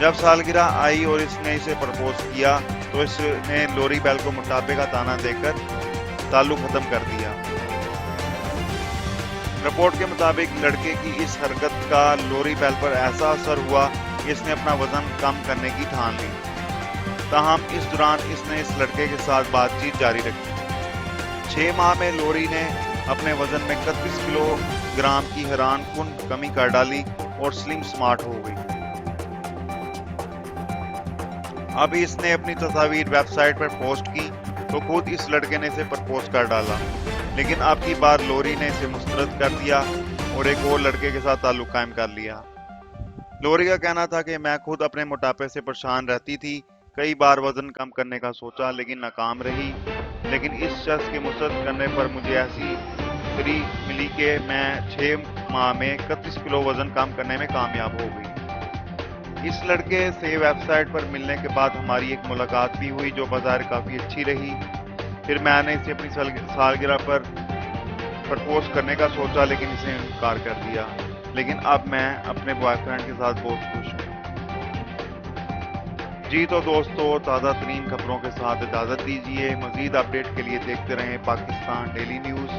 जब सालगिरह आई और इसने इसे प्रपोज किया तो इसने लोरी बेल को मोटापे का ताना देकर ताल्लुक खत्म कर दिया। रिपोर्ट के मुताबिक लड़के की इस हरकत का लोरी बेल पर ऐसा असर हुआ कि इसने अपना वजन कम करने की ठान ली। ताहम इस दौरान इसने इस लड़के के साथ बातचीत जारी रखी। 6 माह में लोरी ने अपने वजन में 31 किलोग्राम की हैरान कुन कमी कर डाली और स्लिम स्मार्ट हो गई। अब इसने अपनी तस्वीर वेबसाइट पर पोस्ट की तो खुद इस लड़के ने इसे प्रपोज कर डाला, लेकिन अब की बार लोरी ने इसे मुस्तरद कर दिया और एक और लड़के के साथ ताल्लुक कायम कर लिया। लोरी का कहना था कि मैं खुद अपने मोटापे से परेशान रहती थी, कई बार वजन कम करने का सोचा लेकिन नाकाम रही, लेकिन इस शख्स के मुस्तरद करने पर मुझे ऐसी फ्री मिली कि मैं 6 माह में 31 किलो वजन कम करने में कामयाब हो गई। इस लड़के से वेबसाइट पर मिलने के बाद हमारी एक मुलाकात भी हुई जो बाज़ार काफ़ी अच्छी रही। फिर मैंने इसे अपनी सालगिरह पर प्रपोज करने का सोचा लेकिन इसे इनकार कर दिया, लेकिन अब मैं अपने बॉयफ्रेंड के साथ बहुत खुश हूँ। जी तो दोस्तों, ताज़ा तरीन खबरों के साथ इजाज़त दीजिए। मज़ीद अपडेट के लिए देखते रहें पाकिस्तान डेली न्यूज़।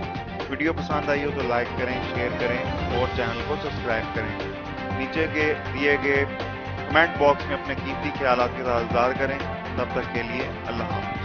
वीडियो पसंद आई हो तो लाइक करें, शेयर करें और चैनल को सब्सक्राइब करें। नीचे के दिए गए कमेंट बॉक्स में अपने कीमती ख्यालात के साथ इज़हार करें। तब तक के लिए अल्लाह हाफ़िज़।